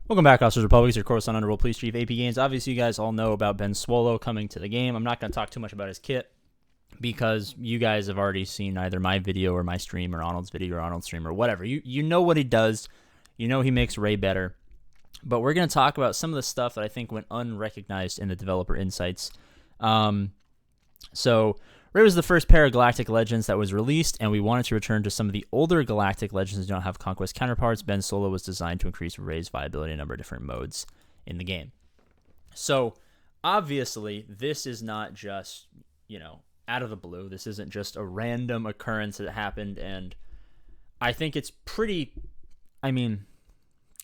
Welcome back, Officers Republic. It's your Coruscant Underworld Police Chief, APGAINS. Obviously, you guys all know about Ben Swallow coming to the game. I'm not going to talk too much about his kit because you guys have already seen either my video or my stream or Arnold's video or Arnold's stream or whatever. You know what he does. You know he makes Rey better. But we're going to talk about some of the stuff that I think went unrecognized in the developer insights. So Rey was the first pair of Galactic Legends that was released, and we wanted to return to some of the older Galactic Legends that don't have Conquest counterparts. Ben Solo was designed to increase Rey's viability in a number of different modes in the game. So, obviously, this is not just, out of the blue. This isn't just a random occurrence that happened, and I think it's pretty,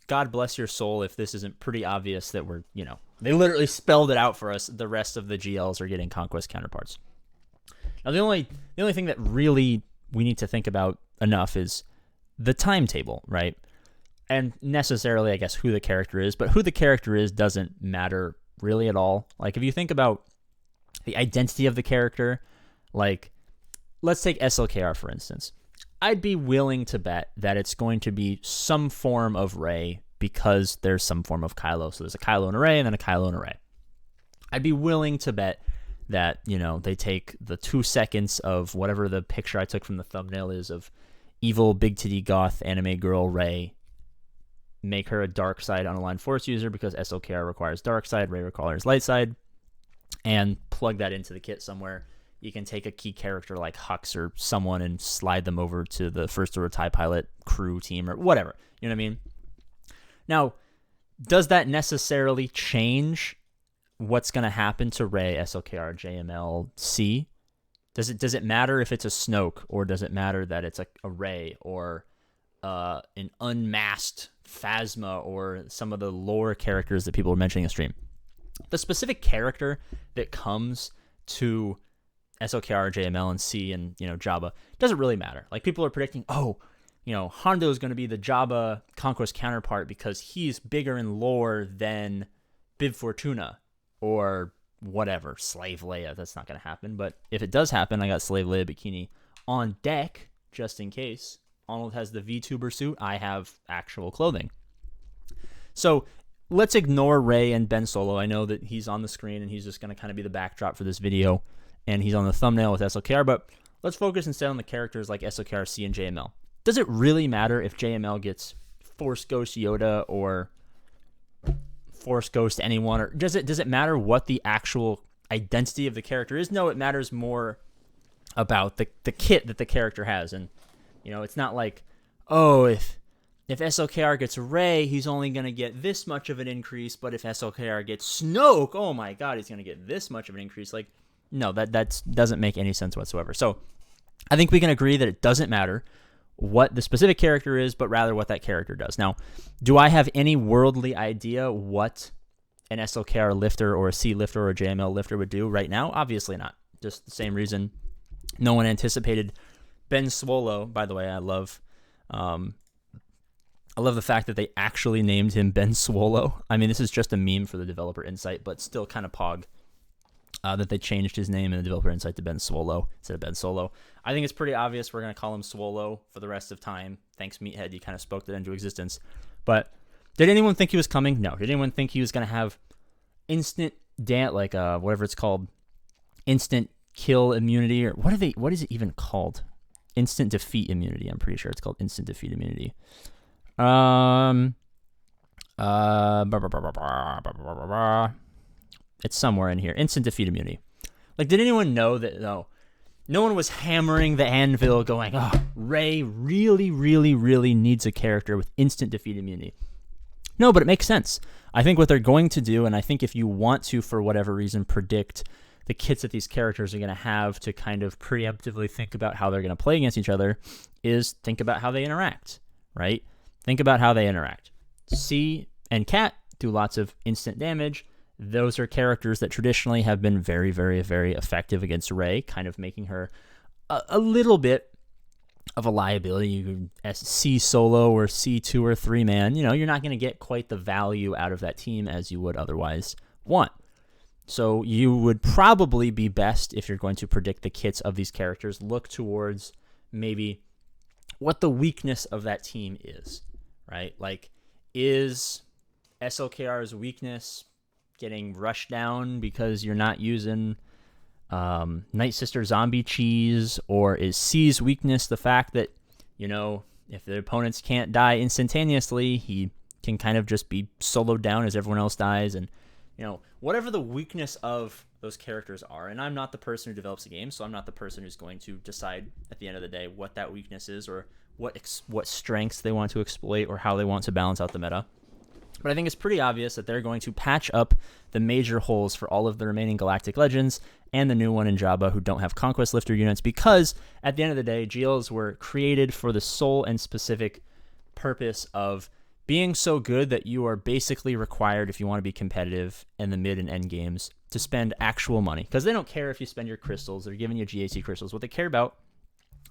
God bless your soul if this isn't pretty obvious that we're, they literally spelled it out for us. The rest of the GLs are getting Conquest counterparts. Now, the only thing that really we need to think about enough is the timetable, right? And necessarily, I guess, who the character is. But who the character is doesn't matter really at all. Like, if you think about the identity of the character, like, let's take SLKR, for instance. I'd be willing to bet that it's going to be some form of Rey because there's some form of Kylo. So there's a Kylo and a Rey and then a Kylo and a Rey. I'd be willing to bet that, they take the 2 seconds of whatever the picture I took from the thumbnail is of evil big titty goth anime girl Rey, make her a dark side unaligned force user because SLKR requires dark side, Rey requires light side, and plug that into the kit somewhere. You can take a key character like Hux or someone and slide them over to the First Order TIE Pilot crew team or whatever. You know what I mean? Now, does that necessarily change what's going to happen to Rey, SLKR, JML, C? Does it matter if it's a Snoke, or does it matter that it's a Rey or an unmasked Phasma or some of the lore characters that people are mentioning in the stream? The specific character that comes to SLKR, JML, and C and Jabba doesn't really matter. Like, people are predicting, Hondo is going to be the Jabba Conquest counterpart because he's bigger in lore than Bib Fortuna. Or whatever, Slave Leia. That's not going to happen. But if it does happen, I got Slave Leia bikini on deck, just in case. Arnold has the VTuber suit. I have actual clothing. So let's ignore Rey and Ben Solo. I know that he's on the screen and he's just going to kind of be the backdrop for this video. And he's on the thumbnail with SLKR. But let's focus instead on the characters like SLKR, C, and JML. Does it really matter if JML gets Force Ghost Yoda or Force Ghost anyone, or does it matter what the actual identity of the character is? No, it matters more about the kit that the character has. And it's not like, if SLKR gets Rey, he's only going to get this much of an increase, but if SLKR gets Snoke, oh my god, he's going to get this much of an increase. Like, no, that doesn't make any sense whatsoever. So I think we can agree that it doesn't matter what the specific character is, but rather what that character does. Now, do I have any worldly idea what an SLKR lifter or a C lifter or a JML lifter would do right now? Obviously not. Just the same reason no one anticipated Ben Swallow. By the way, I love the fact that they actually named him Ben Swallow. I mean, this is just a meme for the developer insight, but still kind of pog that they changed his name in the developer insight to Ben Swallow instead of Ben Solo. I think it's pretty obvious we're going to call him Swallow for the rest of time. Thanks, Meathead. You kind of spoke that into existence. But did anyone think he was coming? No. Did anyone think he was going to have instant whatever it's called, instant kill immunity, or what is it even called? Instant defeat immunity. I'm pretty sure it's called instant defeat immunity. It's somewhere in here. Instant defeat immunity. Like, did anyone know that? No one was hammering the anvil going, Rey really, really, really needs a character with instant defeat immunity. No, but it makes sense. I think what they're going to do, and I think if you want to, for whatever reason, predict the kits that these characters are going to have to kind of preemptively think about how they're going to play against each other, is think about how they interact, right? Think about how they interact. C and Cat do lots of instant damage. Those are characters that traditionally have been very, very, very effective against Rey, kind of making her a little bit of a liability. You can C solo or C2 or 3 man. You're not going to get quite the value out of that team as you would otherwise want. So you would probably be best, if you're going to predict the kits of these characters, look towards maybe what the weakness of that team is, right? Like, is SLKR's weakness getting rushed down because you're not using Night Sister zombie cheese? Or is C's weakness the fact that, if the opponents can't die instantaneously, he can kind of just be soloed down as everyone else dies? And, whatever the weakness of those characters are, and I'm not the person who develops the game, so I'm not the person who's going to decide at the end of the day what that weakness is, or what strengths they want to exploit, or how they want to balance out the meta. But I think it's pretty obvious that they're going to patch up the major holes for all of the remaining Galactic Legends and the new one in Jabba who don't have Conquest Lifter units, because at the end of the day, GLs were created for the sole and specific purpose of being so good that you are basically required, if you want to be competitive in the mid and end games, to spend actual money. Because they don't care if you spend your crystals. They're giving you GAC crystals. What they care about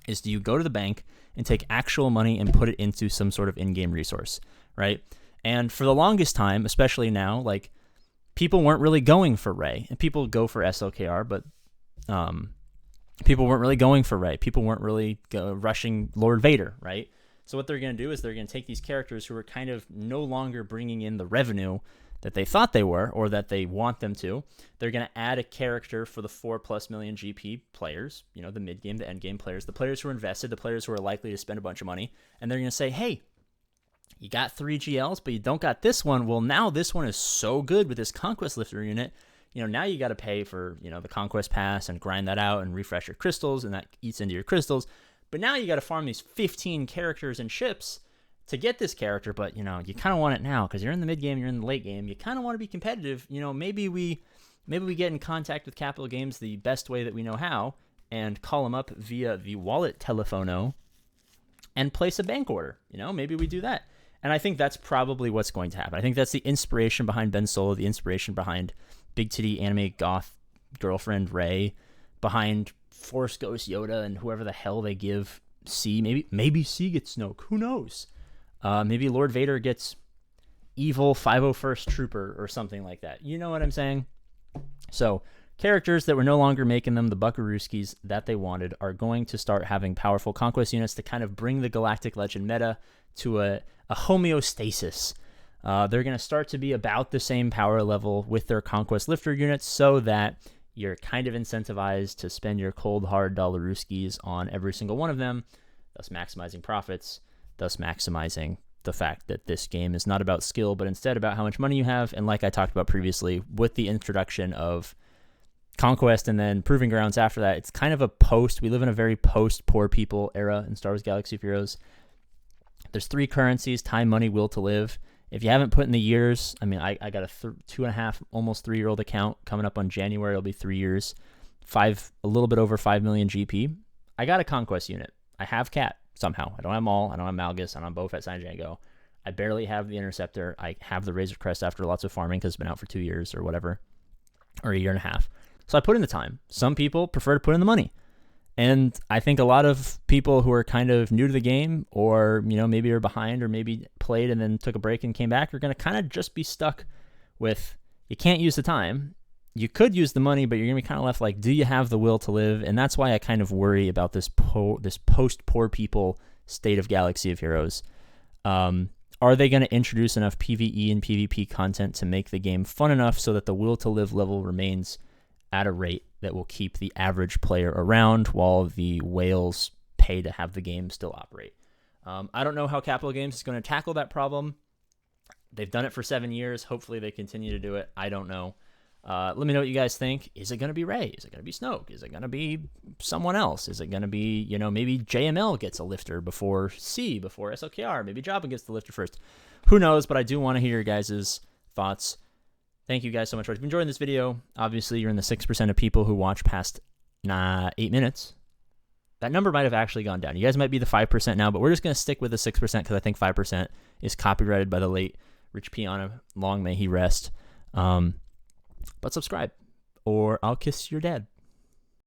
is, do you go to the bank and take actual money and put it into some sort of in-game resource, right? And for the longest time, especially now, like, people weren't really going for Rey. And people go for SLKR, but people weren't really going for Rey. People weren't really rushing Lord Vader, right? So what they're going to do is they're going to take these characters who are kind of no longer bringing in the revenue that they thought they were, or that they want them to. They're going to add a character for the 4+ million GP players, the mid-game, the end-game players, the players who are invested, the players who are likely to spend a bunch of money. And they're going to say, hey, you got 3 GLs, but you don't got this one. Well, now this one is so good with this Conquest Lifter unit. Now you got to pay for, the Conquest Pass and grind that out and refresh your crystals, and that eats into your crystals. But now you got to farm these 15 characters and ships to get this character, but, you kind of want it now because you're in the mid game, you're in the late game. You kind of want to be competitive. Maybe we get in contact with Capital Games the best way that we know how and call them up via the wallet telephono and place a bank order. Maybe we do that. And I think that's probably what's going to happen. I think that's the inspiration behind Ben Solo, the inspiration behind Big Titty Anime Goth Girlfriend Rey, behind Force Ghost Yoda and whoever the hell they give C. Maybe C gets Snoke. Who knows? Maybe Lord Vader gets evil 501st Trooper or something like that. You know what I'm saying? So characters that were no longer making them the buckarooskies that they wanted are going to start having powerful conquest units to kind of bring the Galactic Legend meta to a homeostasis. They're going to start to be about the same power level with their Conquest Lifter units, so that you're kind of incentivized to spend your cold, hard dollaruskis on every single one of them, thus maximizing profits, thus maximizing the fact that this game is not about skill, but instead about how much money you have. And like I talked about previously, with the introduction of Conquest and then Proving Grounds after that, it's kind of we live in a very post-poor people era in Star Wars Galaxy of Heroes. There's 3 currencies: time, money, will to live. If you haven't put in the years, I got a 2.5, almost 3-year-old account coming up on January. It'll be 3 years, a little bit over 5 million GP. I got a Conquest unit. I have Cat somehow. I don't have Maul. I don't have Malgus. I don't have Boba Fett, San Django. I barely have the Interceptor. I have the Razor Crest after lots of farming because it's been out for 2 years or whatever, or 1.5 years. So I put in the time. Some people prefer to put in the money. And I think a lot of people who are kind of new to the game, or, maybe are behind, or maybe played and then took a break and came back, are going to kind of just be stuck with, you can't use the time. You could use the money, but you're going to be kind of left like, do you have the will to live? And that's why I kind of worry about this post-poor people state of Galaxy of Heroes. Are they going to introduce enough PvE and PvP content to make the game fun enough so that the will to live level remains at a rate that will keep the average player around while the whales pay to have the game still operate? I don't know how Capital Games is going to tackle that problem. They've done it for 7 years. Hopefully they continue to do it. I don't know. Let me know what you guys think. Is it going to be Rey? Is it going to be Snoke? Is it going to be someone else? Is it going to be, maybe JML gets a lifter before C, before SLKR? Maybe Jabba gets the lifter first. Who knows? But I do want to hear your guys' thoughts. Thank you guys so much for enjoying this video. Obviously, you're in the 6% of people who watch past 8 minutes. That number might have actually gone down. You guys might be the 5% now, but we're just going to stick with the 6% because I think 5% is copyrighted by the late Rich Piana. Long may he rest. But subscribe, or I'll kiss your dad.